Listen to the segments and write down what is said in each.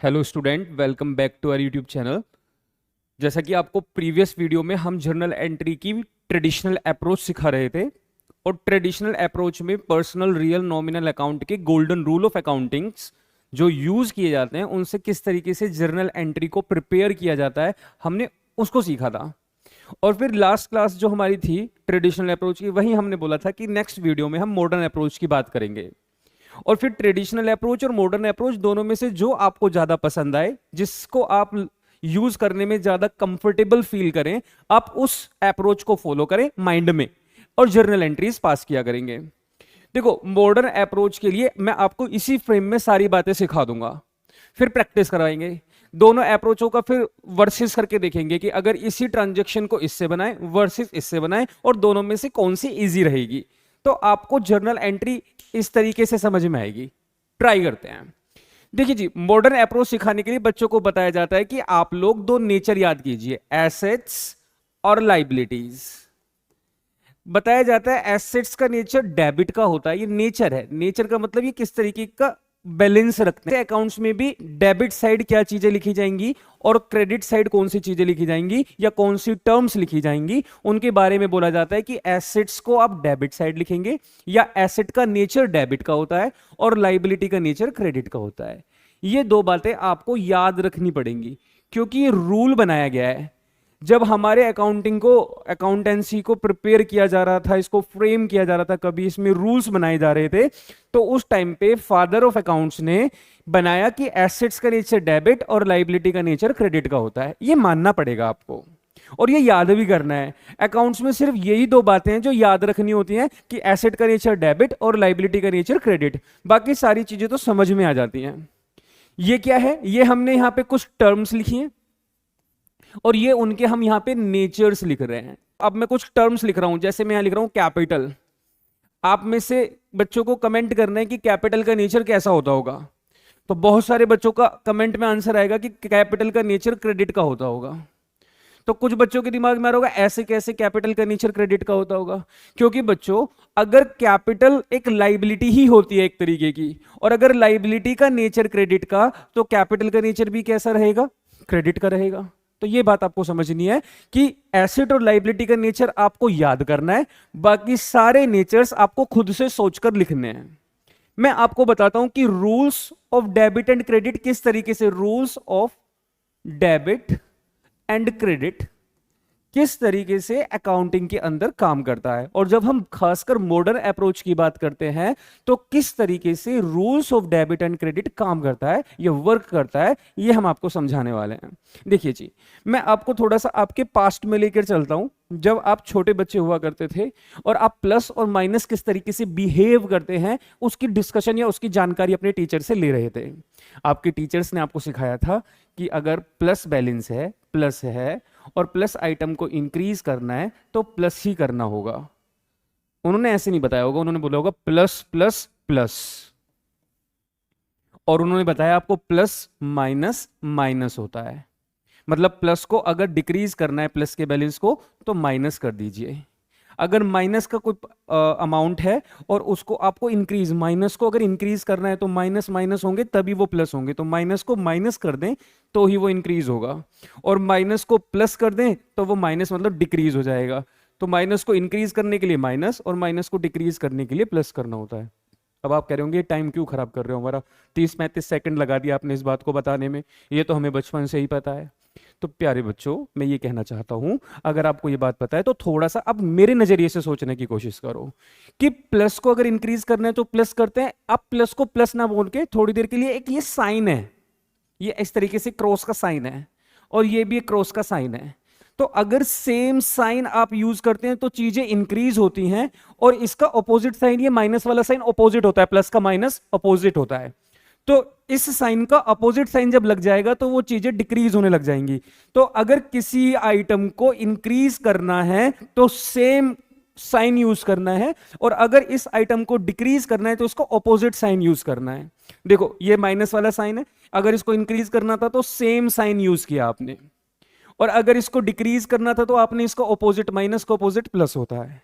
Hello student, welcome back to our YouTube channel. जैसा कि आपको प्रीवियस वीडियो में हम जर्नल एंट्री की ट्रेडिशनल अप्रोच सिखा रहे थे और ट्रेडिशनल अप्रोच में पर्सनल रियल नॉमिनल अकाउंट के गोल्डन रूल ऑफ अकाउंटिंग्स जो यूज किए जाते हैं उनसे किस तरीके से जर्नल एंट्री को प्रिपेयर किया जाता है हमने उसको सीखा था। और फिर लास्ट क्लास जो हमारी थी ट्रेडिशनल अप्रोच की, वही हमने बोला था कि नेक्स्ट वीडियो में हम मॉडर्न अप्रोच की बात करेंगे। और फिर ट्रेडिशनल अप्रोच और मॉडर्न अप्रोच दोनों में से जो आपको ज्यादा पसंद आए, जिसको आप यूज करने में ज्यादा कंफर्टेबल फील करें, आप उस अप्रोच को फॉलो करें माइंड में और जर्नल एंट्रीज पास किया करेंगे। देखो, मॉडर्न अप्रोच के लिए मैं आपको इसी फ्रेम में सारी बातें सिखा दूंगा, फिर प्रैक्टिस कराएंगे दोनों अप्रोचों का, फिर वर्सेस करके देखेंगे कि अगर इसी ट्रांजेक्शन को इससे बनाएं वर्सेस इससे बनाएं और दोनों में से कौन सी इजी रहेगी, तो आपको जर्नल एंट्री इस तरीके से समझ में आएगी। ट्राई करते हैं। देखिए जी, मॉडर्न अप्रोच सिखाने के लिए बच्चों को बताया जाता है कि आप लोग दो नेचर याद कीजिए, एसेट्स और लाइबिलिटीज। बताया जाता है एसेट्स का नेचर डेबिट का होता है, ये नेचर है। नेचर का मतलब ये किस तरीके का बैलेंस रखते हैं। अकाउंट्स में भी डेबिट साइड क्या चीजें लिखी जाएंगी और क्रेडिट साइड कौन सी चीजें लिखी जाएंगी या कौन सी टर्म्स लिखी जाएंगी, उनके बारे में बोला जाता है कि एसेट्स को आप डेबिट साइड लिखेंगे या एसेट का नेचर डेबिट का होता है और लाइबिलिटी का नेचर क्रेडिट का होता है। ये दो बातें आपको याद रखनी पड़ेंगी क्योंकि ये रूल बनाया गया है। जब हमारे अकाउंटेंसी को प्रिपेयर किया जा रहा था, इसको फ्रेम किया जा रहा था, कभी इसमें रूल्स बनाए जा रहे थे, तो उस टाइम पे फादर ऑफ अकाउंट्स ने बनाया कि एसेट्स का नेचर डेबिट और लाइबिलिटी का नेचर क्रेडिट का होता है। ये मानना पड़ेगा आपको और ये याद भी करना है। अकाउंट्स में सिर्फ यही दो बातें हैं जो याद रखनी होती हैं कि एसेट का नेचर डेबिट और लाइबिलिटी का नेचर क्रेडिट। बाकी सारी चीजें तो समझ में आ जाती हैं। ये क्या है, ये हमने यहां पे कुछ टर्म्स लिखी हैं और ये उनके हम यहां पे नेचर्स लिख रहे हैं। अब मैं कुछ टर्म्स लिख रहा हूं, जैसे मैं यहां लिख रहा हूं कैपिटल। आप में से बच्चों को कमेंट करना है कि कैपिटल का नेचर कैसा होता होगा, तो बहुत सारे बच्चों का कमेंट में आंसर आएगा कि कैपिटल का नेचर क्रेडिट का होता होगा। तो कुछ बच्चों के दिमाग में आ रहा होगा ऐसे कैसे कैपिटल का नेचर क्रेडिट का होता होगा, क्योंकि बच्चों अगर कैपिटल एक लाइबिलिटी ही होती है एक तरीके की, और अगर लाइबिलिटी का नेचर क्रेडिट का, तो कैपिटल का नेचर भी कैसा रहेगा, क्रेडिट का रहेगा। तो ये बात आपको समझनी है कि एसेट और लाइबिलिटी का नेचर आपको याद करना है, बाकी सारे नेचर्स आपको खुद से सोचकर लिखने हैं। मैं आपको बताता हूं कि rules of debit and credit किस तरीके से, rules of debit and credit किस तरीके से अकाउंटिंग के अंदर काम करता है। और जब हम खासकर मॉडर्न अप्रोच की बात करते हैं तो किस तरीके से rules of debit and credit काम करता है, ये वर्क करता है, ये हम आपको समझाने वाले हैं। देखिए जी, मैं आपको थोड़ा सा आपके पास्ट में लेकर चलता हूं। जब आप छोटे बच्चे हुआ करते थे और आप प्लस और माइनस किस तरीके से बिहेव करते हैं उसकी डिस्कशन या उसकी जानकारी अपने टीचर से ले रहे थे। आपके टीचर्स ने आपको सिखाया था कि अगर प्लस बैलेंस है, प्लस है और प्लस आइटम को इंक्रीज करना है तो प्लस ही करना होगा। उन्होंने ऐसे नहीं बताया होगा, उन्होंने बोला होगा प्लस प्लस प्लस, और उन्होंने बताया आपको प्लस माइनस माइनस होता है। मतलब प्लस को अगर डिक्रीज करना है प्लस के बैलेंस को तो माइनस कर दीजिए। अगर माइनस का कोई अमाउंट है और उसको आपको इंक्रीज, माइनस को अगर इंक्रीज करना है तो माइनस माइनस होंगे तभी वो प्लस होंगे, तो माइनस को माइनस कर दें तो ही वो इंक्रीज होगा, और माइनस को प्लस कर दें तो वो माइनस मतलब डिक्रीज हो जाएगा। तो माइनस को इंक्रीज करने के लिए माइनस और माइनस को डिक्रीज करने के लिए प्लस करना होता है। अब आप कह रहे होंगे टाइम क्यों खराब कर रहे हो, हमारा 30-35 सेकंड लगा दिया आपने इस बात को बताने में, ये तो हमें बचपन से ही पता है। तो प्यारे बच्चों, मैं ये कहना चाहता हूं, अगर आपको ये बात पता है तो थोड़ा सा अब मेरे नजरिए से सोचने की कोशिश करो कि प्लस को अगर इंक्रीज करना है तो प्लस करते हैं। आप प्लस को प्लस ना बोल के थोड़ी देर के लिए एक ये साइन है, ये इस तरीके से क्रॉस का साइन है और ये भी एक क्रॉस का साइन है। तो अगर सेम साइन आप यूज करते हैं तो चीजें इंक्रीज होती हैं, और इसका ऑपोजिट साइन, ये माइनस वाला साइन ऑपोजिट होता है, प्लस का माइनस ऑपोजिट होता है। तो इस साइन का अपोजिट साइन जब लग जाएगा तो वो चीजें डिक्रीज होने लग जाएंगी। तो अगर किसी आइटम को इंक्रीज करना है तो सेम साइन यूज करना है, और अगर इस आइटम को डिक्रीज करना है तो उसको ऑपोजिट साइन यूज करना है। देखो, ये माइनस वाला साइन है, अगर इसको इंक्रीज करना था तो सेम साइन यूज किया आपने, और अगर इसको डिक्रीज करना था तो आपने इसको ऑपोजिट, माइनस को ऑपोजिट प्लस होता है।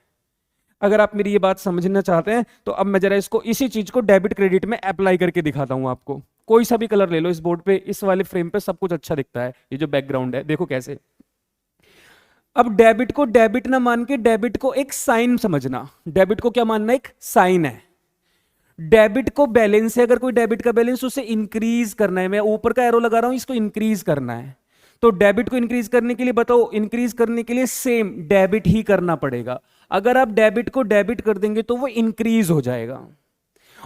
अगर आप मेरी ये बात समझना चाहते हैं तो अब मैं जरा इसको इसी चीज को डेबिट क्रेडिट में अप्लाई करके दिखाता हूं आपको। कोई सा भी कलर ले लो इस बोर्ड पे, इस वाले फ्रेम पे सब कुछ अच्छा दिखता है, ये जो बैकग्राउंड है देखो कैसे। अब डेबिट को डेबिट ना मान के डेबिट को एक साइन समझना। डेबिट को क्या मानना, एक साइन है। डेबिट को बैलेंस है, अगर कोई डेबिट का बैलेंस उसे इंक्रीज करना है, मैं ऊपर का एरो लगा रहा हूं, इसको इंक्रीज करना है। तो डेबिट को इंक्रीज करने के लिए बताओ, इंक्रीज करने के लिए सेम डेबिट ही करना पड़ेगा। अगर आप डेबिट को डेबिट कर देंगे तो वो इंक्रीज हो जाएगा,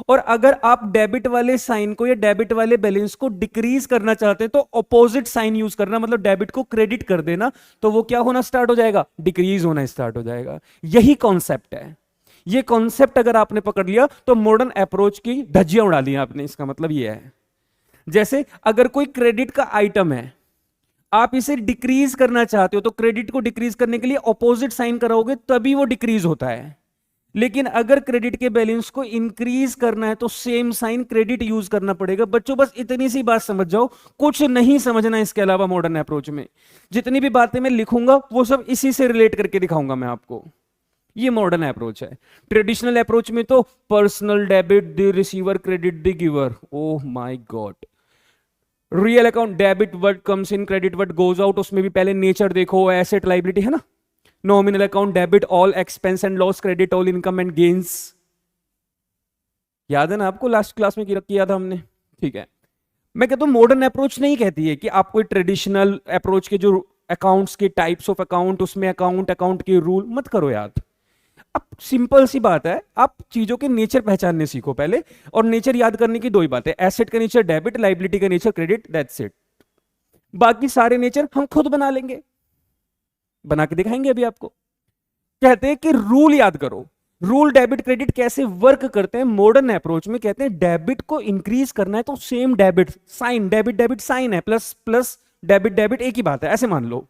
और अगर आप डेबिट वाले साइन को या डेबिट वाले बैलेंस को डिक्रीज करना चाहते हैं तो ऑपोजिट साइन यूज करना, मतलब डेबिट को क्रेडिट कर देना, तो वो क्या होना स्टार्ट हो जाएगा, डिक्रीज होना स्टार्ट हो जाएगा। यही कॉन्सेप्ट है। ये कॉन्सेप्ट अगर आपने पकड़ लिया तो मॉडर्न अप्रोच की धज्जियां उड़ा ली आपने। इसका मतलब ये है, जैसे अगर कोई क्रेडिट का आइटम है, आप इसे डिक्रीज करना चाहते हो तो क्रेडिट को डिक्रीज करने के लिए ऑपोजिट साइन कराओगे तभी वो डिक्रीज होता है। लेकिन अगर क्रेडिट के बैलेंस को इंक्रीज करना है तो सेम साइन क्रेडिट यूज करना पड़ेगा। बच्चों बस इतनी सी बात समझ जाओ, कुछ नहीं समझना इसके अलावा। मॉडर्न अप्रोच में जितनी भी बातें मैं लिखूंगा वो सब इसी से रिलेट करके दिखाऊंगा मैं आपको। ये मॉडर्न अप्रोच है। ट्रेडिशनल अप्रोच में तो personal debit, the receiver credit the giver, oh my God. Real account debit word comes in, credit word goes out, उसमें भी पहले नेचर देखो, एसेट लाइबिलिटी है ना। Nominal account debit all expense and loss, credit all income and gains. याद है ना आपको, लास्ट क्लास में किया था हमने, ठीक है। मैं कहता हूं मॉडर्न अप्रोच नहीं कहती है कि आप कोई ट्रेडिशनल अप्रोच के जो अकाउंट्स के टाइप्स ऑफ अकाउंट, उसमें अकाउंट के रूल मत करो याद। अब सिंपल सी बात है, आप चीजों के नेचर पहचानने सीखो पहले, और नेचर याद करने की दो ही बात है, एसेट का नेचर डेबिट, लाइबिलिटी का नेचर क्रेडिट, दैट्स इट। बाकी सारे नेचर हम खुद बना लेंगे, बना के दिखाएंगे अभी आपको। कहते हैं कि रूल याद करो, रूल डेबिट क्रेडिट कैसे वर्क करते हैं। मॉडर्न अप्रोच में कहते हैं डेबिट को इंक्रीज करना है तो same debit sign, debit debit sign है, प्लस प्लस डेबिट डेबिट एक ही बात है, ऐसे मान लो।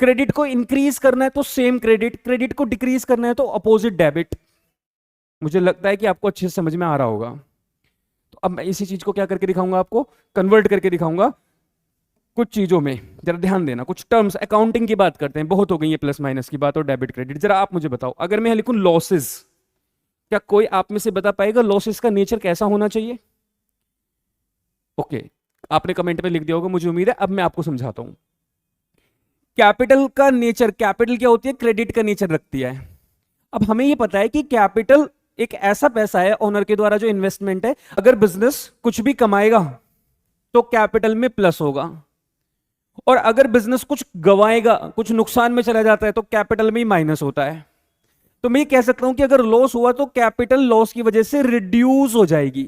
क्रेडिट को इंक्रीज करना है तो सेम क्रेडिट, क्रेडिट को डिक्रीज करना है तो अपोजिट डेबिट। मुझे लगता है कि आपको अच्छे से समझ में आ रहा होगा। तो अब मैं इसी चीज को क्या करके दिखाऊंगा आपको, कन्वर्ट करके दिखाऊंगा कुछ चीजों में। जरा ध्यान देना, कुछ टर्म्स अकाउंटिंग की बात करते हैं, बहुत हो गई है प्लस माइनस की बात और डेबिट क्रेडिट। जरा आप मुझे बताओ, अगर मैं लिखूं लॉसेस, क्या कोई आप में से बता पाएगा लॉसेस का नेचर कैसा होना चाहिए? ओके, आपने कमेंट में लिख दिया होगा, मुझे उम्मीद है। अब मैं आपको समझाता हूं। कैपिटल का नेचर, कैपिटल क्या होती है, क्रेडिट का नेचर रखती है। अब हमें यह पता है कि कैपिटल एक ऐसा पैसा है ओनर के द्वारा जो इन्वेस्टमेंट है, अगर बिजनेस कुछ भी कमाएगा तो कैपिटल में प्लस होगा, और अगर बिजनेस कुछ गवाएगा, कुछ नुकसान में चला जाता है तो कैपिटल में ही माइनस होता है। तो मैं ये कह सकता हूं कि अगर लॉस हुआ तो कैपिटल लॉस की वजह से रिड्यूस हो जाएगी,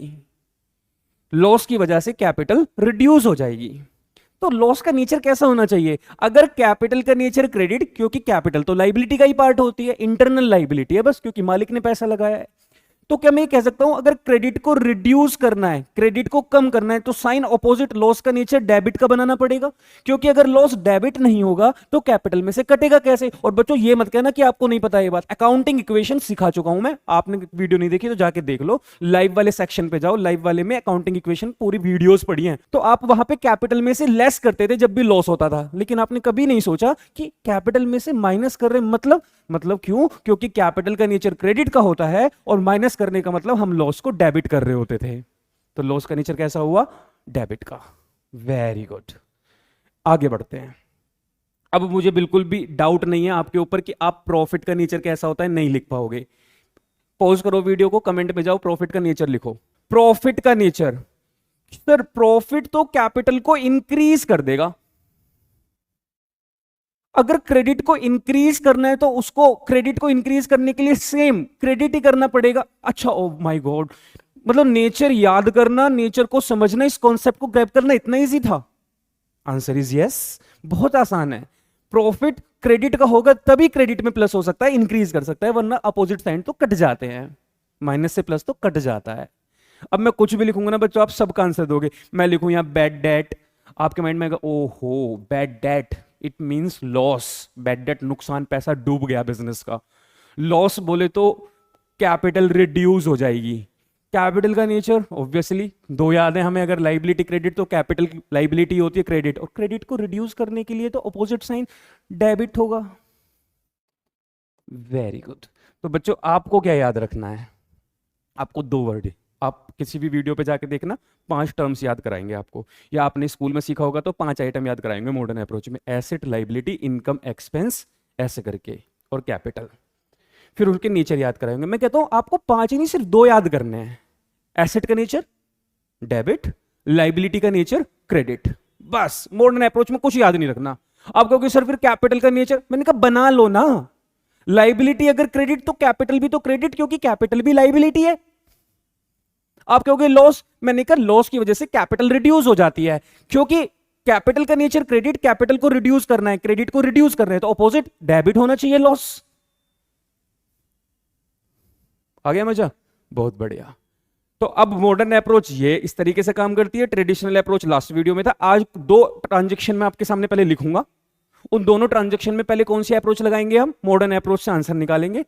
लॉस की वजह से कैपिटल रिड्यूस हो जाएगी। तो लॉस का नेचर कैसा होना चाहिए? अगर कैपिटल का नेचर क्रेडिट, क्योंकि कैपिटल तो लाइबिलिटी का ही पार्ट होती है, इंटरनल लाइबिलिटी है बस, क्योंकि मालिक ने पैसा लगाया है। तो क्या मैं कह सकता हूं अगर क्रेडिट को रिड्यूस करना है, क्रेडिट को कम करना है, तो साइन ऑपोजिट लॉस का नेचर डेबिट का बनाना पड़ेगा, क्योंकि अगर लॉस डेबिट नहीं होगा तो कैपिटल में से कटेगा कैसे? और बच्चों ये मत कहना कि आपको नहीं पता ये बात, अकाउंटिंग इक्वेशन सिखा चुका हूं मैं। आपने वीडियो नहीं देखी तो जाके देख लो, लाइव वाले सेक्शन पे जाओ, लाइव वाले में अकाउंटिंग इक्वेशन पूरी वीडियोस पढ़ी हैं। तो आप वहां पे कैपिटल में से लेस करते थे जब भी लॉस होता था, लेकिन आपने कभी नहीं सोचा कि कैपिटल में से माइनस कर रहे, मतलब क्यों? क्योंकि कैपिटल का नेचर क्रेडिट का होता है और माइनस करने का मतलब हम लॉस को डेबिट कर रहे होते थे। तो लॉस का नेचर कैसा हुआ? डेबिट का। वेरी गुड, आगे बढ़ते हैं। अब मुझे बिल्कुल भी डाउट नहीं है आपके ऊपर कि आप प्रॉफिट का नेचर कैसा होता है नहीं लिख पाओगे। पॉज करो वीडियो को, कमेंट पे जाओ, प्रॉफिट का नेचर लिखो। प्रॉफिट का नेचर, सर प्रॉफिट तो कैपिटल को इंक्रीज कर देगा। अगर क्रेडिट को इंक्रीज करना है तो उसको क्रेडिट को इंक्रीज करने के लिए सेम क्रेडिट ही करना पड़ेगा। अच्छा, ओ माय गॉड, मतलब नेचर याद करना, नेचर को समझना, इस कॉन्सेप्ट को ग्रैब करना इतना इजी था? आंसर इज यस, बहुत आसान है। प्रॉफिट क्रेडिट का होगा तभी क्रेडिट में प्लस हो सकता है, इंक्रीज कर सकता है, वरना अपोजिट साइन तो कट जाते हैं, माइनस से प्लस तो कट जाता है। अब मैं कुछ भी लिखूंगा ना बच्चों, आप सबका आंसर दोगे। मैं लिखूं यहां बैड डेट, आपके माइंड में आएगा ओहो bad debt, it means loss. Bad debt नुकसान, पैसा डूब गया बिजनेस का। लॉस बोले तो कैपिटल रिड्यूस हो जाएगी। कैपिटल का नेचर ऑब्वियसली दो याद है हमें, अगर लाइबिलिटी क्रेडिट तो कैपिटल लाइबिलिटी होती है क्रेडिट, और क्रेडिट को रिड्यूस करने के लिए तो अपोजिट साइन डेबिट होगा। Very good. तो बच्चों आपको क्या याद रखना है, आपको 2 वर्ड, आप किसी भी वीडियो पे जाके देखना 5 टर्म्स याद कराएंगे आपको, या आपने स्कूल में सीखा होगा तो 5 आइटम याद कराएंगे मॉडर्न अप्रोच में, एसेट, लाइबिलिटी, इनकम, एक्सपेंस, ऐसे करके, और कैपिटल। फिर उनके नेचर याद कराएंगे। मैं कहता हूं आपको 5 ही नहीं, सिर्फ 2 याद करने हैं। एसेट का नेचर डेबिट, लाइबिलिटी का नेचर क्रेडिट, बस। मॉडर्न अप्रोच में कुछ याद नहीं रखना। आप कहोगे सर फिर कैपिटल का नेचर, मैंने कहा बना लो ना। लाइबिलिटी अगर क्रेडिट तो कैपिटल भी तो क्रेडिट, क्योंकि कैपिटल भी लाइबिलिटी है। आप कहोगे लॉस, मैंने कहा लॉस की वजह से कैपिटल रिड्यूस हो जाती है, क्योंकि कैपिटल का नेचर क्रेडिट, कैपिटल को रिड्यूस करना है, क्रेडिट को रिड्यूस करना है, तो ऑपोजिट डेबिट होना चाहिए लॉस। आ गया मजा? बहुत बढ़िया। तो अब मॉडर्न अप्रोच ये इस तरीके से काम करती है, ट्रेडिशनल अप्रोच लास्ट वीडियो में था। आज 2 ट्रांजेक्शन में आपके सामने पहले लिखूंगा, उन दोनों ट्रांजेक्शन में पहले कौन सी अप्रोच लगाएंगे हम, मॉडर्न अप्रोच से आंसर निकालेंगे।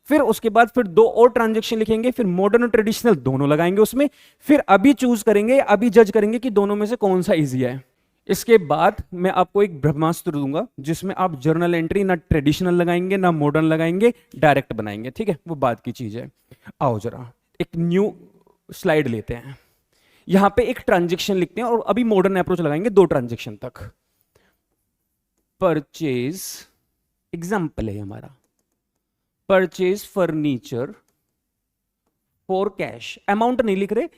फिर उसके बाद फिर 2 और ट्रांजेक्शन लिखेंगे, फिर मॉडर्न और ट्रेडिशनल दोनों लगाएंगे उसमें। फिर अभी चूज करेंगे, अभी जज करेंगे कि दोनों में से कौन सा इजी है। इसके बाद मैं आपको एक ब्रह्मास्त्र दूंगा जिसमें आप जर्नल एंट्री ना ट्रेडिशनल लगाएंगे ना मॉडर्न लगाएंगे, डायरेक्ट बनाएंगे, ठीक है? वो बात की चीज है। आओ जरा एक न्यू स्लाइड लेते हैं, यहां पे एक ट्रांजेक्शन लिखते हैं और अभी मॉडर्न अप्रोच लगाएंगे 2 ट्रांजेक्शन तक। परचेज, एग्जाम्पल है हमारा, purchase furniture for cash. Amount नहीं लिख रहे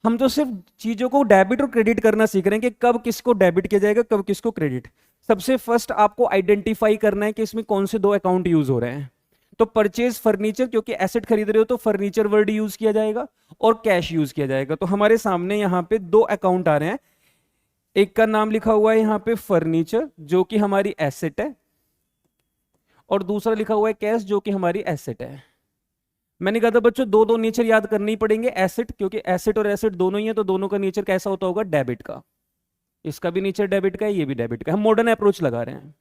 हम, तो सिर्फ चीजों को डेबिट और क्रेडिट करना सीख रहे हैं कि कब किसको डेबिट किया जाएगा, कब किसको क्रेडिट। सबसे फर्स्ट आपको आइडेंटिफाई करना है कि इसमें कौन से 2 अकाउंट यूज हो रहे हैं। तो परचेज फर्नीचर, क्योंकि एसेट खरीद रहे हो तो फर्नीचर वर्ड यूज किया जाएगा और कैश यूज किया जाएगा। तो हमारे सामने यहां पे 2 अकाउंट आ रहे हैं, एक का नाम लिखा हुआ है यहां पे फर्नीचर जो कि हमारी एसेट है, और दूसरा लिखा हुआ है कैश जो कि हमारी एसेट है। मैंने कहा था बच्चों 2 नेचर याद करने ही पड़ेंगे। एसेट, क्योंकि एसेट और एसेट दोनों ही है, तो दोनों का नेचर कैसा होता होगा, डेबिट का। इसका भी नेचर डेबिट का है, ये भी डेबिट का है। हम मॉडर्न अप्रोच लगा रहे हैं।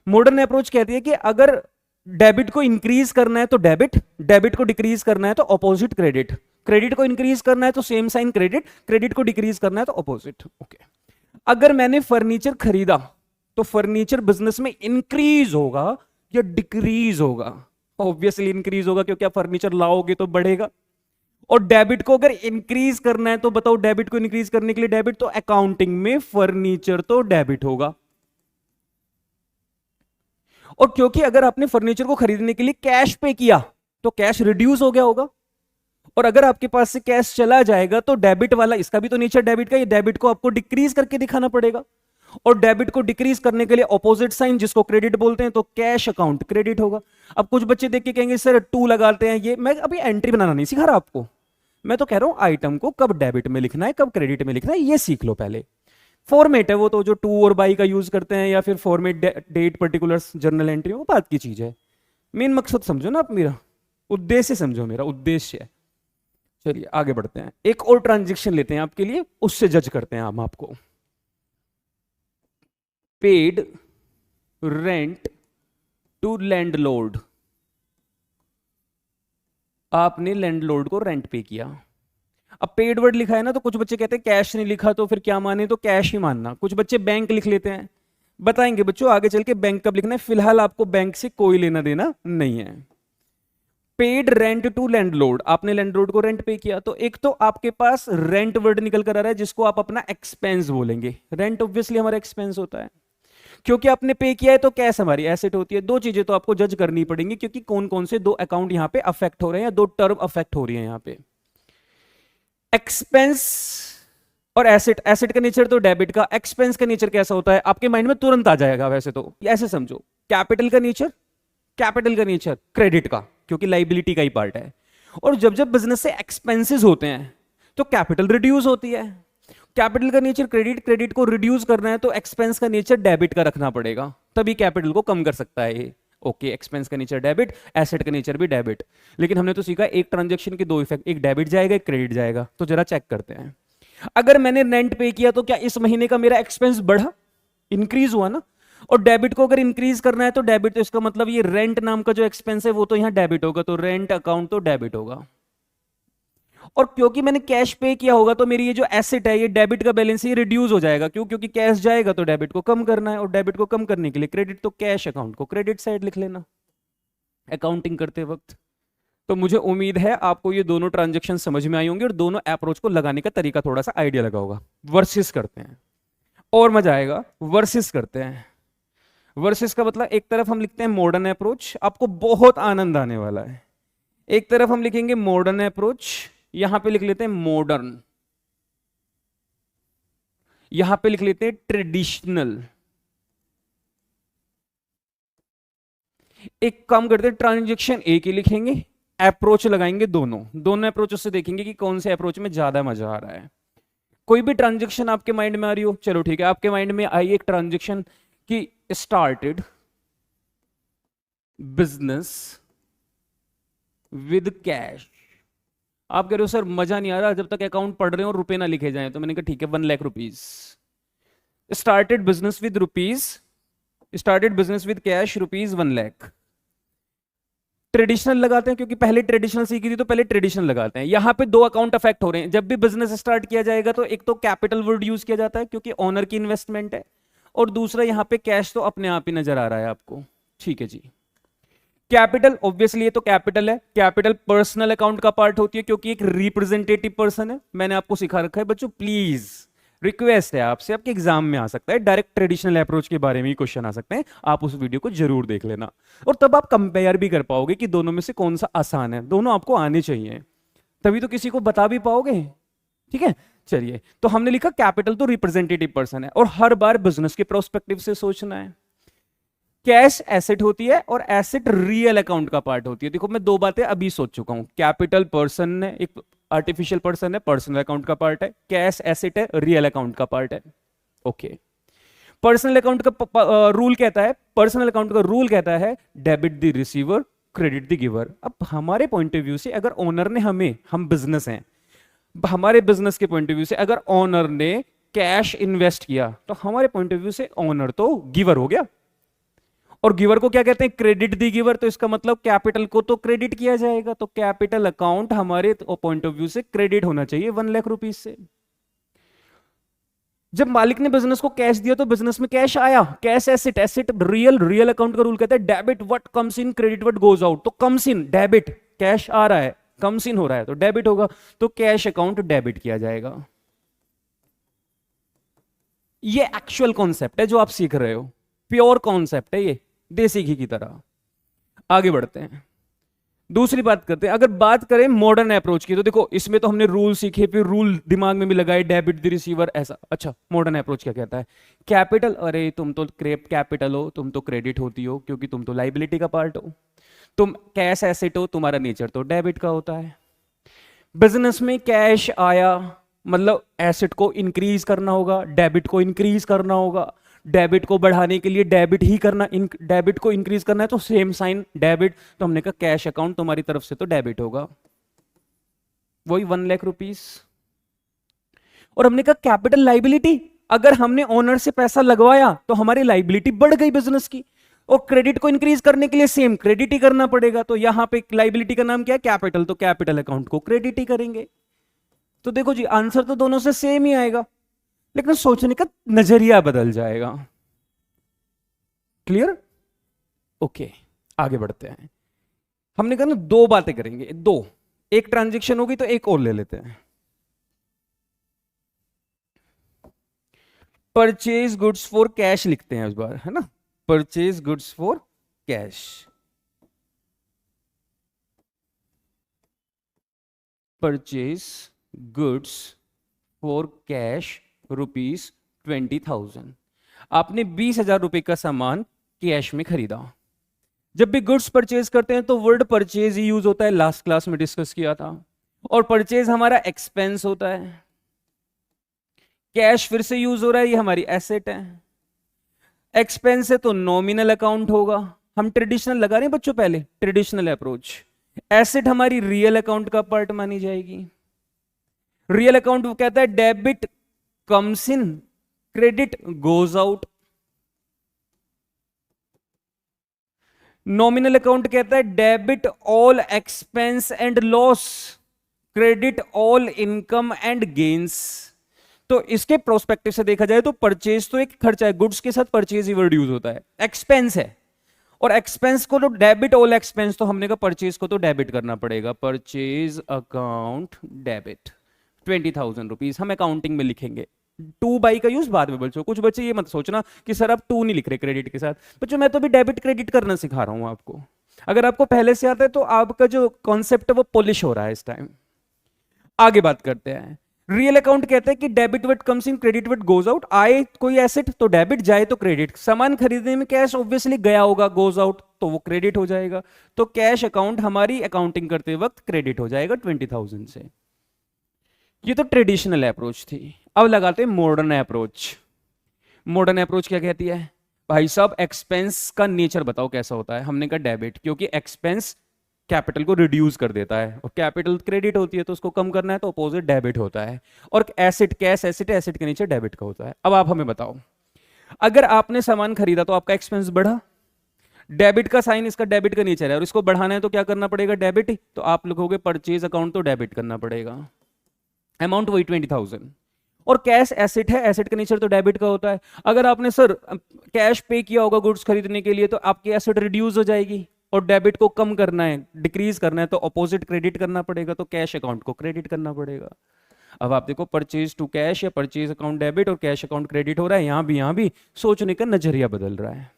मॉडर्न अप्रोच कहती है कि अगर डेबिट को इंक्रीज करना है तो डेबिट, डेबिट को डिक्रीज करना है तो ऑपोजिट क्रेडिट, क्रेडिट को इंक्रीज करना है तो सेम साइन क्रेडिट, क्रेडिट को डिक्रीज करना है तो ऑपोजिट। ओके, अगर मैंने फर्नीचर खरीदा तो फर्नीचर बिजनेस में इंक्रीज होगा या डिक्रीज होगा? ऑब्वियसली इंक्रीज होगा, क्योंकि आप फर्नीचर लाओगे तो बढ़ेगा। और डेबिट को अगर इंक्रीज करना है तो बताओ, डेबिट को इंक्रीज करने के लिए डेबिट, तो अकाउंटिंग में फर्नीचर तो डेबिट होगा। और क्योंकि अगर आपने फर्नीचर को खरीदने के लिए कैश पे किया तो कैश रिड्यूस हो गया होगा, और अगर आपके पास से कैश चला जाएगा तो डेबिट वाला, इसका भी तो नेचर डेबिट का, ये डेबिट को आपको डिक्रीज करके दिखाना पड़ेगा। और डेबिट को डिक्रीज करने के लिए ऑपोजिट साइन जिसको क्रेडिट बोलते हैं, तो कैश अकाउंट क्रेडिट होगा। अब कुछ बच्चे देख के कहेंगे सर 2 लगाते हैं, ये मैं अभी एंट्री बनाना नहीं सिखा रहा आपको, मैं तो कह रहा हूं आइटम को कब डेबिट में लिखना है कब क्रेडिट में लिखना है, ये सीख लो पहले। फॉर्मेट है वो तो, जो 2 और बाई का यूज करते हैं, या फिर format date particulars journal entry, वो बात की चीज है। मेन मकसद समझो ना आप, मेरा उद्देश्य समझो, मेरा उद्देश्य है। चलिए आगे बढ़ते हैं, एक और ट्रांजेक्शन लेते हैं आपके लिए, उससे जज करते हैं हम आपको। पेड रेंट टू लैंडलॉर्ड, आपने लैंडलॉर्ड को रेंट पे किया। अब पेड वर्ड लिखा है ना, तो कुछ बच्चे कहते हैं कैश नहीं लिखा तो फिर क्या माने, तो कैश ही मानना। कुछ बच्चे बैंक लिख लेते हैं, बताएंगे बच्चों आगे चल के बैंक कब लिखना है, फिलहाल आपको बैंक से कोई लेना देना नहीं है। पेड रेंट टू लैंडलॉर्ड, आपने लैंडलॉर्ड को रेंट पे किया, तो एक तो आपके पास रेंट वर्ड निकल कर आ रहा है जिसको आप अपना एक्सपेंस बोलेंगे। रेंट ऑब्वियसली हमारा एक्सपेंस होता है, क्योंकि आपने पे किया है, तो कैश हमारी एसेट होती है। 2 चीजें तो आपको जज करनी पड़ेंगी, क्योंकि कौन कौन से 2 अकाउंट यहां पे अफेक्ट हो रहे हैं, 2 टर्म अफेक्ट हो रही है यहां पे। एक्सपेंस और एसेट, एसेट का नेचर तो डेबिट का, एक्सपेंस का नेचर कैसा होता है आपके माइंड में तुरंत आ जाएगा वैसे तो, ऐसे समझो। कैपिटल का नेचर, कैपिटल का नेचर क्रेडिट का, क्योंकि लाइबिलिटी का ही पार्ट है। और जब जब बिजनेस से एक्सपेंसेस होते हैं तो कैपिटल रिड्यूस होती है। कैपिटल का नेचर क्रेडिट, क्रेडिट को रिड्यूस करना है तो एक्सपेंस का नेचर डेबिट का रखना पड़ेगा, तभी कैपिटल को कम कर सकता है ये। ओके, एक्सपेंस का नेचर डेबिट, एसेट का नेचर भी डेबिट। लेकिन हमने तो सीखा एक ट्रांजैक्शन के 2 इफेक्ट, एक डेबिट जाएगा एक क्रेडिट जाएगा। तो जरा चेक करते हैं, अगर मैंने रेंट पे किया तो क्या इस महीने का मेरा एक्सपेंस बढ़ा, इंक्रीज हुआ ना। और डेबिट को अगर इंक्रीज करना है तो डेबिट, तो इसका मतलब ये रेंट नाम का जो एक्सपेंस है वो तो यहां डेबिट होगा, तो रेंट अकाउंट तो डेबिट होगा। और क्योंकि मैंने कैश पे किया होगा तो मेरी ये जो एसेट है, ये डेबिट का बैलेंस ये रिड्यूस हो जाएगा। क्यों? क्योंकि कैश जाएगा तो डेबिट को कम करना है, और डेबिट को कम करने के लिए क्रेडिट, तो कैश अकाउंट को क्रेडिट साइड लिख लेना। अकाउंटिंग करते वक्त। तो मुझे उम्मीद है आपको ये दोनों ट्रांजेक्शन समझ में आई होंगी और दोनों अप्रोच को लगाने का तरीका थोड़ा सा आइडिया लगा होगा। वर्सेस करते हैं और मजा आएगा। वर्सेस करते हैं। वर्सेस का मतलब एक तरफ हम लिखते हैं मॉडर्न अप्रोच, आपको बहुत आनंद आने वाला है। एक तरफ हम लिखेंगे मॉडर्न अप्रोच, यहां पे लिख लेते हैं मॉडर्न, यहां पे लिख लेते हैं ट्रेडिशनल। एक काम करते हैं, ट्रांजेक्शन एक ही लिखेंगे, अप्रोच लगाएंगे दोनों, दोनों अप्रोच से देखेंगे कि कौन से अप्रोच में ज्यादा मजा आ रहा है। कोई भी ट्रांजेक्शन आपके माइंड में आ रही हो, चलो ठीक है, आपके माइंड में आई एक ट्रांजेक्शन कि स्टार्टेड बिजनेस विद कैश। आप कह रहे हो सर मजा नहीं आ रहा जब तक अकाउंट पढ़ रहे हो और रुपए ना लिखे जाए, तो मैंने कहा ठीक है 1 lakh rupees. Started business with rupees, started business with cash rupees 1 lakh. Traditional लगाते हैं क्योंकि पहले ट्रेडिशनल सीखी थी तो पहले ट्रेडिशनल लगाते हैं। यहां पे दो अकाउंट अफेक्ट हो रहे हैं। जब भी बिजनेस स्टार्ट किया जाएगा तो एक तो कैपिटल वर्ड यूज किया जाता है क्योंकि ओनर की इन्वेस्टमेंट है, और दूसरा यहां पे कैश तो अपने आप ही नजर आ रहा है आपको। ठीक है जी। कैपिटल ऑब्वियसली ये तो कैपिटल है, कैपिटल पर्सनल अकाउंट का पार्ट होती है क्योंकि एक रिप्रेजेंटेटिव पर्सन है। मैंने आपको सिखा रखा है बच्चों, प्लीज रिक्वेस्ट है आपसे, आपके एग्जाम में आ सकता है, डायरेक्ट ट्रेडिशनल अप्रोच के बारे में ही क्वेश्चन आ सकते हैं, आप उस वीडियो को जरूर देख लेना और तब आप कंपेयर भी कर पाओगे कि दोनों में से कौन सा आसान है। दोनों आपको आने चाहिए, तभी तो किसी को बता भी पाओगे। ठीक है, चलिए, तो हमने लिखा कैपिटल तो रिप्रेजेंटेटिव पर्सन है और हर बार बिजनेस के प्रोस्पेक्टिव से सोचना है। कैश एसेट होती है और एसेट रियल अकाउंट का पार्ट होती है। देखो मैं दो बातें अभी सोच चुका हूं, कैपिटल पर्सन है, एक आर्टिफिशियल पर्सन है, पर्सनल अकाउंट का पार्ट है, कैश एसेट है, रियल अकाउंट का पार्ट है। ओके, पर्सनल अकाउंट का रूल कहता है, पर्सनल अकाउंट का रूल कहता है debit the receiver credit the giver. अब हमारे पॉइंट ऑफ व्यू से अगर ओनर ने हमें, हम बिजनेस हैं, हमारे बिजनेस के पॉइंट ऑफ व्यू से अगर ओनर ने कैश इन्वेस्ट किया तो हमारे पॉइंट ऑफ व्यू से ओनर तो गिवर हो गया, और गिवर को क्या कहते हैं, क्रेडिट दी गिवर। तो इसका मतलब कैपिटल को तो क्रेडिट किया जाएगा, तो कैपिटल अकाउंट हमारे पॉइंट ऑफ व्यू से क्रेडिट होना चाहिए 1 लाख रुपीज से। जब मालिक ने बिजनेस को कैश दिया तो बिजनेस में कैश आया, cash asset, asset real, real account का रूल कहता है debit what comes in credit what goes out. तो कम्स इन डेबिट, कैश आ रहा है, कम्स इन हो रहा है तो डेबिट होगा, तो कैश अकाउंट डेबिट किया जाएगा। ये एक्चुअल कॉन्सेप्ट है जो आप सीख रहे हो, प्योर कॉन्सेप्ट है ये, देसी घी की तरह। आगे बढ़ते हैं, दूसरी बात करते हैं। अगर बात करें मॉडर्न अप्रोच की तो देखो इसमें तो हमने रूल सीखे, फिर रूल दिमाग में भी लगाए, डेबिट द रिसीवर ऐसा। अच्छा, मॉडर्न अप्रोच क्या कहता है, कैपिटल, अरे तुम तो कैपिटल हो, तुम तो क्रेडिट होती हो क्योंकि तुम तो लाइबिलिटी का पार्ट हो, तुम कैश एसेट हो, तुम्हारा नेचर तो डेबिट का होता है। बिजनेस में कैश आया मतलब एसेट को इंक्रीज करना होगा, डेबिट को इंक्रीज करना होगा, डेबिट को बढ़ाने के लिए डेबिट ही करना, डेबिट को इंक्रीज करना है तो सेम साइन डेबिट। तो हमने कहा कैश अकाउंट तुम्हारी तरफ से तो डेबिट होगा, वही 1 लाख रुपीस। और हमने कहा कैपिटल लाइबिलिटी, अगर हमने ओनर से पैसा लगवाया तो हमारी लाइबिलिटी बढ़ गई बिजनेस की, और क्रेडिट को इंक्रीज करने के लिए सेम क्रेडिट ही करना पड़ेगा। तो यहां पे लाइबिलिटी का नाम क्या है, कैपिटल, तो कैपिटल अकाउंट को क्रेडिट ही करेंगे। तो देखो जी आंसर तो दोनों से सेम ही आएगा, लेकिन सोचने का नजरिया बदल जाएगा। क्लियर? ओके, आगे बढ़ते हैं। हमने कहा ना दो बातें करेंगे, दो, एक ट्रांजैक्शन होगी तो एक और ले लेते हैं। परचेज गुड्स फॉर कैश लिखते हैं इस बार, है ना, purchase goods for cash. Purchase goods for cash ₹20,000। आपने 20,000 रुपए का सामान कैश में खरीदा। जब भी गुड्स परचेज करते हैं तो वर्ड परचेज ही यूज होता है, लास्ट क्लास में डिस्कस किया था, और परचेज हमारा एक्सपेंस होता है। कैश फिर से यूज हो रहा है, ये हमारी एसेट है। एक्सपेंस है तो नॉमिनल अकाउंट होगा, हम ट्रेडिशनल लगा रहे हैं बच्चों पहले, ट्रेडिशनल अप्रोच। एसेट हमारी रियल अकाउंट का पार्ट मानी जाएगी। रियल अकाउंट वो कहता है debit comes in credit goes out. Nominal account कहता है debit all expense and loss, credit all income and gains. तो इसके प्रोस्पेक्टिव से देखा जाए तो परचेज तो एक खर्चा है, गुड्स के साथ परचेज ही वर्ड यूज होता है। एक्सपेंस है और एक्सपेंस को तो डेबिट, ऑल एक्सपेंस तो हमने कहा परचेज को तो डेबिट करना पड़ेगा, परचेज अकाउंट डेबिट 20,000 रुपीज हम अकाउंटिंग में लिखेंगे। टू बाई का यूज बाद में बच्चों, कुछ बच्चे ये मत सोचना कि सर आप टू नहीं लिख रहे क्रेडिट के साथ, बच्चों मैं तो भी डेबिट क्रेडिट करना सिखा रहा हूं आपको। अगर आपको पहले से आता है तो आपका जो कॉन्सेप्ट है वो पॉलिश हो रहा है इस टाइम। आगे बात करते हैं। रियल अकाउंट कहते हैं कि debit what comes in, credit what goes out. आए कोई एसेट तो डेबिट, जाए तो क्रेडिट। सामान खरीदने में कैश ऑब्वियसली गया होगा, गोज आउट तो वो क्रेडिट हो जाएगा। तो कैश अकाउंट हमारी अकाउंटिंग करते वक्त क्रेडिट हो जाएगा 20,000 से। ये तो ट्रेडिशनल अप्रोच थी। अब लगाते हैं मॉडर्न अप्रोच। मॉडर्न अप्रोच क्या कहती है? भाई साहब एक्सपेंस का नेचर बताओ कैसा होता है। हमने कहा डेबिट, क्योंकि एक्सपेंस कैपिटल को रिड्यूस कर देता है और कैपिटल क्रेडिट होती है तो उसको कम करना है तो अपोजिट डेबिट होता है। और एसिड, कैश एसिड है, एसिड के नीचे डेबिट का होता है। अब आप हमें बताओ, अगर आपने सामान खरीदा तो आपका एक्सपेंस बढ़ा, डेबिट का साइन इसका डेबिट का नीचे है और इसको बढ़ाना है तो क्या करना पड़ेगा? डेबिट। तो आप लिखोगे परचेज अकाउंट तो डेबिट करना पड़ेगा, अमाउंट वही 20,000। और कैश एसेट है, एसेट का नेचर तो डेबिट का होता है। अगर आपने सर कैश पे किया होगा गुड्स खरीदने के लिए तो आपकी एसेट रिड्यूस हो जाएगी और डेबिट को कम करना है, डिक्रीज करना है तो अपोजिट क्रेडिट करना पड़ेगा, तो कैश अकाउंट को क्रेडिट करना पड़ेगा। अब आप देखो परचेज टू कैश या परचेज अकाउंट डेबिट और कैश अकाउंट क्रेडिट हो रहा है, यहां भी सोचने का नजरिया बदल रहा है।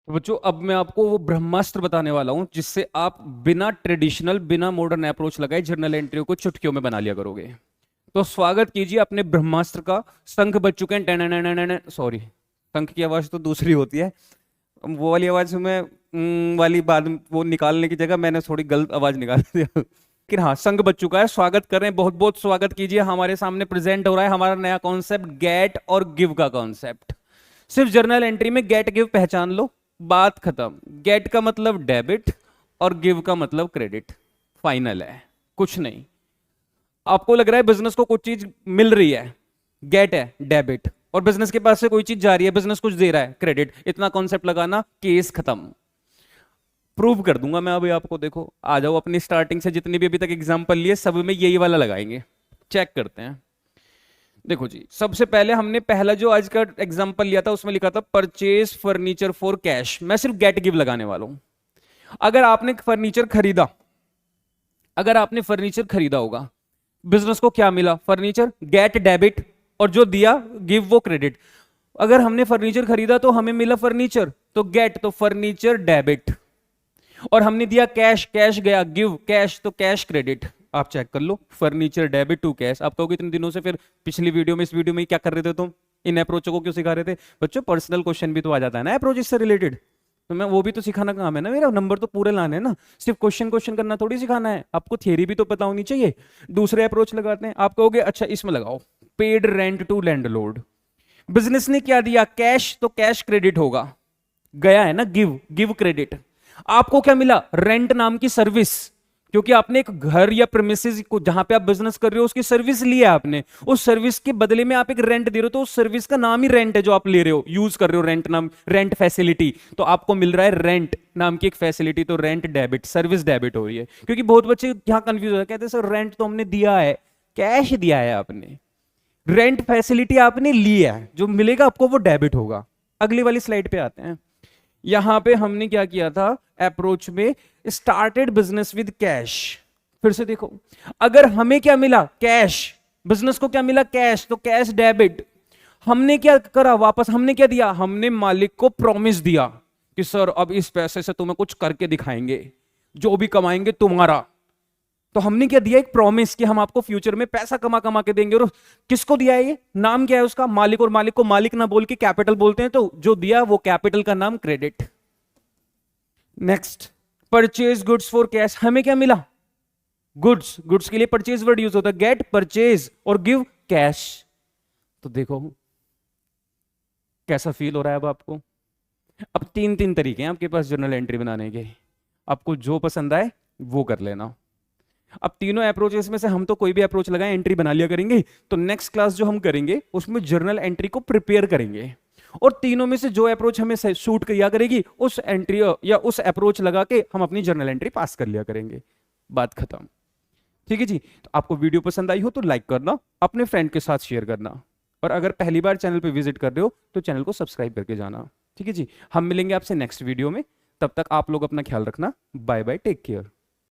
तो बच्चों अब मैं आपको वो ब्रह्मास्त्र बताने वाला हूं जिससे आप बिना ट्रेडिशनल, बिना मॉडर्न अप्रोच लगाए जर्नल एंट्रियों को चुटकियों में बना लिया करोगे। तो स्वागत कीजिए अपने ब्रह्मास्त्र का। शंख बज चुके हैं, सॉरी शंख की आवाज तो दूसरी होती है, वो वाली आवाज में वाली बाद वो निकालने की जगह मैंने थोड़ी गलत आवाज निकाल दी। लेकिन हाँ, शंख बज चुका है। स्वागत कर रहे हैं, बहुत बहुत स्वागत कीजिए। हमारे सामने प्रेजेंट हो रहा है हमारा नया कॉन्सेप्ट, गेट और गिव का कॉन्सेप्ट। सिर्फ जर्नल एंट्री में गेट गिव पहचान लो, बात खत्म। गेट का मतलब डेबिट और गिव का मतलब क्रेडिट, फाइनल है, कुछ नहीं। आपको लग रहा है बिजनेस को कुछ चीज मिल रही है, गेट है डेबिट, और बिजनेस के पास से कोई चीज जा रही है, बिजनेस कुछ दे रहा है, क्रेडिट। इतना कॉन्सेप्ट लगाना, केस खत्म। प्रूव कर दूंगा मैं अभी आपको। देखो आ जाओ, अपनी स्टार्टिंग से जितनी भी अभी तक एग्जांपल लिए सब में यही वाला लगाएंगे। चेक करते हैं। देखो जी, सबसे पहले हमने पहला जो आज का एग्जांपल लिया था उसमें लिखा था परचेज फर्नीचर फॉर कैश। मैं सिर्फ गेट गिव लगाने वाला हूं। अगर आपने फर्नीचर खरीदा, अगर आपने फर्नीचर खरीदा होगा, बिजनेस को क्या मिला? फर्नीचर, गेट डेबिट, और जो दिया गिव वो क्रेडिट। अगर हमने फर्नीचर खरीदा तो हमें मिला फर्नीचर, तो गेट, तो फर्नीचर डेबिट। और हमने दिया कैश, कैश गया, गिव कैश, तो कैश क्रेडिट। आप चेक कर लो, फर्नीचर डेबिट टू कैश। आप कहोगे इतने दिनों से फिर पिछली वीडियो में, इस वीडियो में क्या कर रहे थे तुम? इन अप्रोचों को क्यों सिखा रहे थे? बच्चों पर्सनल क्वेश्चन भी तो आ जाता है ना अप्रोच से रिलेटेड, तो मैं वो भी तो सिखाना काम है ना मेरा। नंबर तो पूरे लाने हैं ना, सिर्फ क्वेश्चन करना थोड़ी सिखाना है। आपको थियरी भी तो पता होनी चाहिए। दूसरे अप्रोच लगाते हैं। आप कहोगे अच्छा इसमें लगाओ, paid rent to landlord. Business ने क्या दिया? कैश, तो कैश क्रेडिट होगा, गया है ना गिव, गिव क्रेडिट। आपको क्या मिला? रेंट नाम की सर्विस, क्योंकि आपने एक घर या प्रेमिसेस को जहां पे आप बिजनेस कर रहे हो उसकी सर्विस ली है आपने, उस सर्विस के बदले में आप एक रेंट दे रहे हो, तो उस सर्विस का नाम ही रेंट है जो आप ले रहे हो, यूज कर रहे हो। रेंट नाम, रेंट फैसिलिटी, तो आपको मिल रहा है रेंट नाम की एक फैसिलिटी, तो रेंट डेबिट, सर्विस डेबिट हो रही है। क्योंकि बहुत बच्चे यहां कंफ्यूज हो जाते हैं, कहते हैं सर रेंट तो हमने दिया है, कैश दिया है आपने, रेंट फैसिलिटी आपने ली है, जो मिलेगा आपको वो डेबिट होगा। अगली वाली स्लाइड पे आते हैं। यहां पे हमने क्या किया था अप्रोच में? Started business with cash. फिर से देखो, अगर हमें क्या मिला? कैश। बिजनेस को क्या मिला? कैश, तो कैश डेबिट। हमने क्या करा वापस? हमने क्या दिया? हमने मालिक को प्रॉमिस दिया कि सर अब इस पैसे से तुम्हें कुछ करके दिखाएंगे, जो भी कमाएंगे तुम्हारा। तो हमने क्या दिया? एक प्रॉमिस कि हम आपको फ्यूचर में पैसा कमा कमा के देंगे। और किसको दिया है ये? नाम क्या है उसका? मालिक। और मालिक को मालिक ना बोल के कैपिटल बोलते हैं, तो जो दिया वो कैपिटल का नाम credit. Next, purchase goods for cash. हमें क्या मिला? गुड्स। गुड्स के लिए परचेज वर्ड यूज होता है, गेट, परचेज और गिव कैश। तो देखो कैसा फील हो रहा है अब आपको? अब तीन तीन तरीके हैं आपके पास जर्नल एंट्री बनाने के, आपको जो पसंद आए वो कर लेना। अब तीनों अप्रोचेस में से हम तो कोई भी अप्रोच लगाए एंट्री बना लिया करेंगे। तो नेक्स्ट क्लास जो हम करेंगे उसमें जर्नल एंट्री को प्रिपेयर करेंगे, और तीनों में से जो अप्रोच हमें शूट किया करेगी उस एंट्री या उस अप्रोच लगा के हम अपनी जर्नल एंट्री पास कर लिया करेंगे। बात खत्म। ठीक है जी। तो आपको वीडियो पसंद आई हो तो लाइक करना, अपने फ्रेंड के साथ शेयर करना, और अगर पहली बार चैनल पे विजिट कर रहे हो तो चैनल को सब्सक्राइब करके जाना। ठीक है जी, हम मिलेंगे आपसे नेक्स्ट वीडियो में। तब तक आप लोग अपना ख्याल रखना। Bye bye, take care.